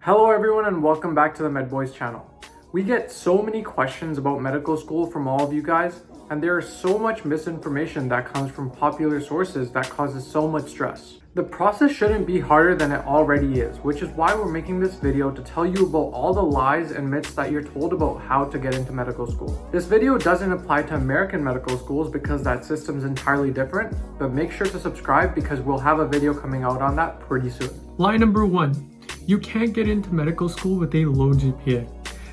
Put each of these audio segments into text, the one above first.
Hello everyone and welcome back to the MedBoys channel. We get so many questions about medical school from all of you guys, and there is so much misinformation that comes from popular sources that causes so much stress. The process shouldn't be harder than it already is, which is why we're making this video to tell you about all the lies and myths that you're told about how to get into medical school. This video doesn't apply to American medical schools because that system's entirely different, but make sure to subscribe because we'll have a video coming out on that pretty soon. Lie number 1. You can't get into medical school with a low GPA.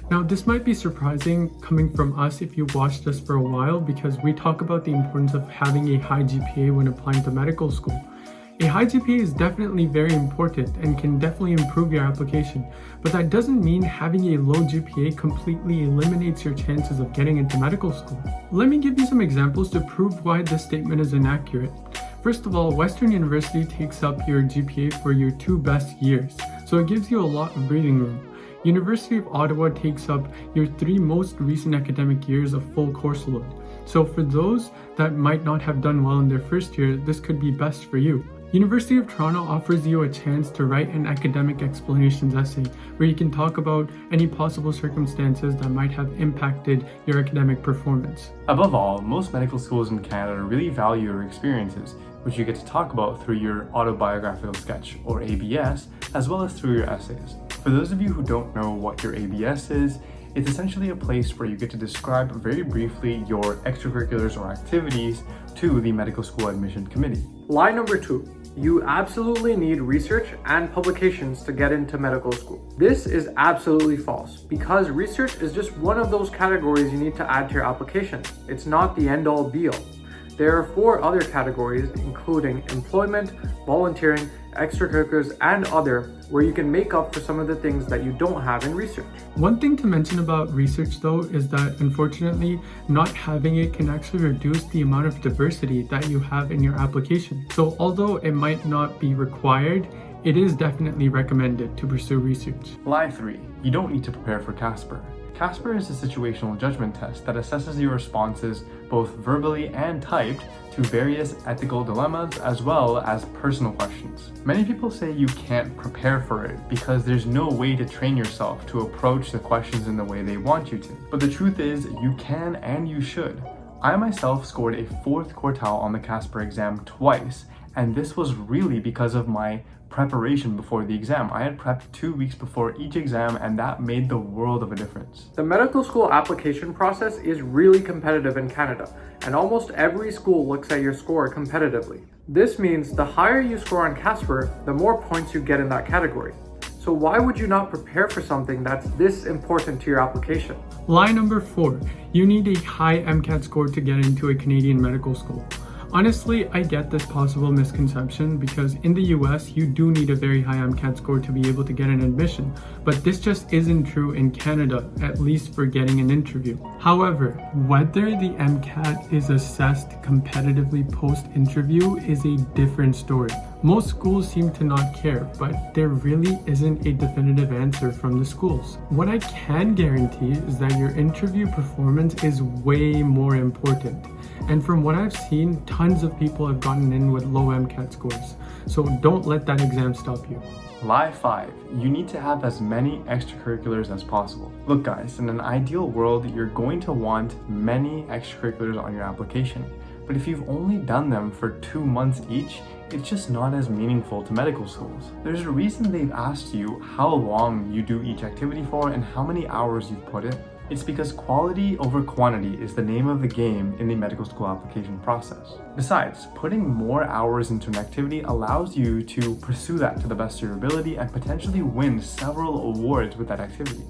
Now, this might be surprising coming from us if you've watched us for a while because we talk about the importance of having a high GPA when applying to medical school. A high GPA is definitely very important and can definitely improve your application, but that doesn't mean having a low GPA completely eliminates your chances of getting into medical school. Let me give you some examples to prove why this statement is inaccurate. First of all, Western University takes up your GPA for your 2 best years, so it gives you a lot of breathing room. University of Ottawa takes up your 3 most recent academic years of full course load. So for those that might not have done well in their first year, this could be best for you. University of Toronto offers you a chance to write an academic explanations essay where you can talk about any possible circumstances that might have impacted your academic performance. Above all, most medical schools in Canada really value your experiences, which you get to talk about through your autobiographical sketch, or ABS, as well as through your essays. For those of you who don't know what your ABS is, it's essentially a place where you get to describe very briefly your extracurriculars or activities to the medical school admission committee. Lie number 2. You absolutely need research and publications to get into medical school. This is absolutely false because research is just one of those categories you need to add to your application. It's not the end-all be-all. There are 4 other categories, including employment, volunteering, extracurriculars, and other, where you can make up for some of the things that you don't have in research. One thing to mention about research though is that unfortunately not having it can actually reduce the amount of diversity that you have in your application. So although it might not be required, it is definitely recommended to pursue research. Lie 3. You don't need to prepare for Casper. Casper is a situational judgment test that assesses your responses both verbally and typed to various ethical dilemmas as well as personal questions. Many people say you can't prepare for it because there's no way to train yourself to approach the questions in the way they want you to. But the truth is, you can and you should. I myself scored a 4th quartile on the Casper exam twice, and this was really because of my preparation before the exam. I had prepped 2 weeks before each exam, and that made the world of a difference. The medical school application process is really competitive in Canada, and almost every school looks at your score competitively. This means the higher you score on Casper, the more points you get in that category. So why would you not prepare for something that's this important to your application? Lie number 4. You need a high MCAT score to get into a Canadian medical school. Honestly, I get this possible misconception because in the US, you do need a very high MCAT score to be able to get an admission, but this just isn't true in Canada, at least for getting an interview. However, whether the MCAT is assessed competitively post-interview is a different story. Most schools seem to not care, but there really isn't a definitive answer from the schools. What I can guarantee is that your interview performance is way more important. And from what I've seen, tons of people have gotten in with low MCAT scores. So don't let that exam stop you. Lie 5. You need to have as many extracurriculars as possible. Look guys, in an ideal world, you're going to want many extracurriculars on your application. But if you've only done them for 2 months each, it's just not as meaningful to medical schools. There's a reason they've asked you how long you do each activity for and how many hours you've put in. It's because quality over quantity is the name of the game in the medical school application process. Besides, putting more hours into an activity allows you to pursue that to the best of your ability and potentially win several awards with that activity.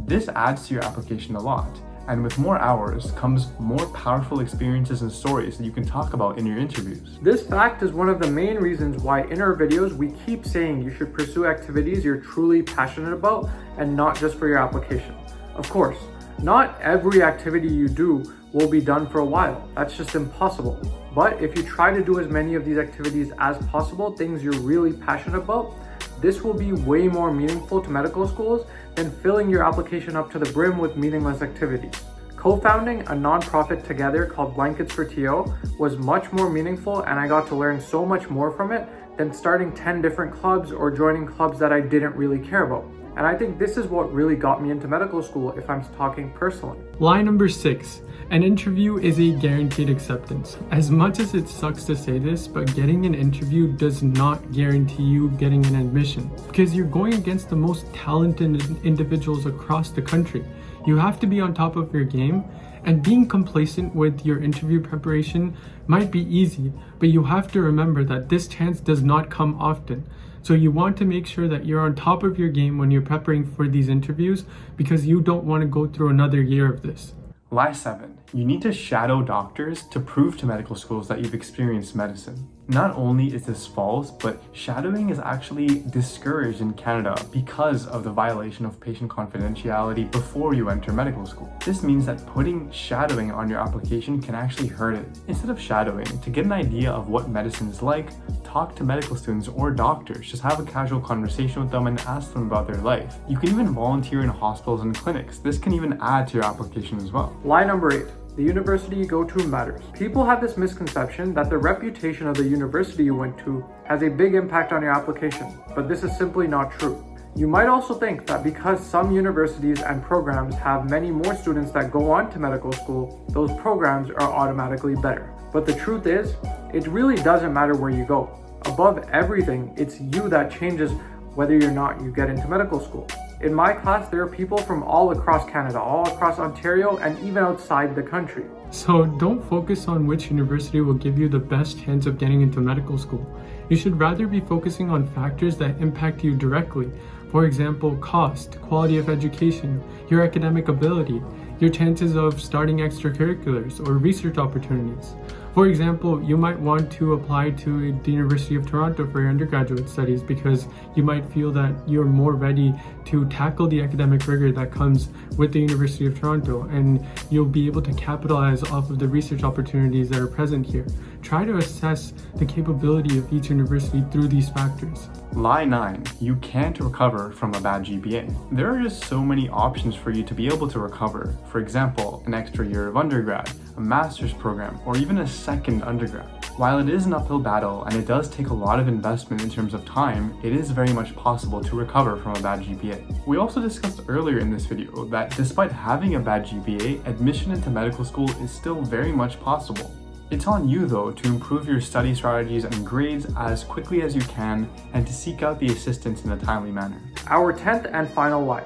This adds to your application a lot, and with more hours comes more powerful experiences and stories that you can talk about in your interviews. This fact is one of the main reasons why in our videos we keep saying you should pursue activities you're truly passionate about and not just for your application. Of course, not every activity you do will be done for a while. That's just impossible. But if you try to do as many of these activities as possible, things you're really passionate about, this will be way more meaningful to medical schools than filling your application up to the brim with meaningless activities. Co-founding a nonprofit together called Blankets for TO was much more meaningful, and I got to learn so much more from it than starting 10 different clubs or joining clubs that I didn't really care about. And I think this is what really got me into medical school if I'm talking personally. Lie number 6. An interview is a guaranteed acceptance. As much as it sucks to say this, but getting an interview does not guarantee you getting an admission because you're going against the most talented individuals across the country. You have to be on top of your game, and being complacent with your interview preparation might be easy, but you have to remember that this chance does not come often. So you want to make sure that you're on top of your game when you're preparing for these interviews because you don't want to go through another year of this. Lie 7. You need to shadow doctors to prove to medical schools that you've experienced medicine. Not only is this false, but shadowing is actually discouraged in Canada because of the violation of patient confidentiality before you enter medical school. This means that putting shadowing on your application can actually hurt it. Instead of shadowing, to get an idea of what medicine is like, talk to medical students or doctors. Just have a casual conversation with them and ask them about their life. You can even volunteer in hospitals and clinics. This can even add to your application as well. Lie number 8. The university you go to matters. People have this misconception that the reputation of the university you went to has a big impact on your application, but this is simply not true. You might also think that because some universities and programs have many more students that go on to medical school, those programs are automatically better. But the truth is, it really doesn't matter where you go. Above everything, it's you that changes whether or not you get into medical school. In my class, there are people from all across Canada, all across Ontario, and even outside the country. So don't focus on which university will give you the best chance of getting into medical school. You should rather be focusing on factors that impact you directly. For example, cost, quality of education, your academic ability, your chances of starting extracurriculars or research opportunities. For example, you might want to apply to the University of Toronto for your undergraduate studies because you might feel that you're more ready to tackle the academic rigor that comes with the University of Toronto, and you'll be able to capitalize off of the research opportunities that are present here. Try to assess the capability of each university through these factors. Lie 9. You can't recover from a bad GPA. There are just so many options for you to be able to recover. For example, an extra year of undergrad, a master's program, or even a second undergrad. While it is an uphill battle and it does take a lot of investment in terms of time, it is very much possible to recover from a bad GPA. We also discussed earlier in this video that despite having a bad GPA, admission into medical school is still very much possible. It's on you though to improve your study strategies and grades as quickly as you can and to seek out the assistance in a timely manner. Our 10th and final lie.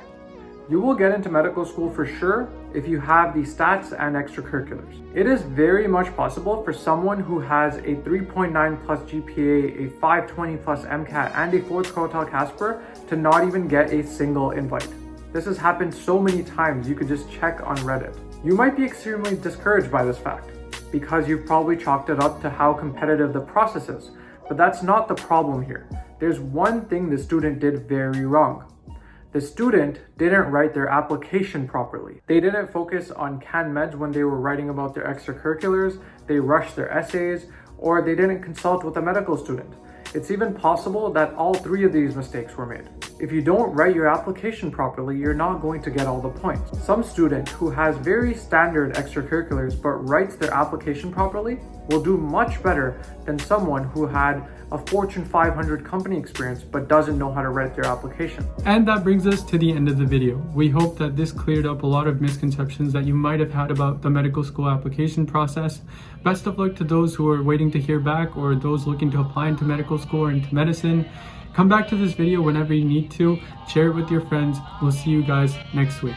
You will get into medical school for sure if you have the stats and extracurriculars. It is very much possible for someone who has a 3.9 plus GPA, a 520 plus MCAT, and a 4th quartile CASPER to not even get a single invite. This has happened so many times, you could just check on Reddit. You might be extremely discouraged by this fact because you've probably chalked it up to how competitive the process is, but that's not the problem here. There's one thing the student did very wrong. The student didn't write their application properly. They didn't focus on CanMeds when they were writing about their extracurriculars, they rushed their essays, or they didn't consult with a medical student. It's even possible that all 3 of these mistakes were made. If you don't write your application properly, you're not going to get all the points. Some student who has very standard extracurriculars but writes their application properly will do much better than someone who had a Fortune 500 company experience but doesn't know how to write their application. And that brings us to the end of the video. We hope that this cleared up a lot of misconceptions that you might have had about the medical school application process. Best of luck to those who are waiting to hear back or those looking to apply into medical school or into medicine. Come back to this video whenever you need to. Share it with your friends. We'll see you guys next week.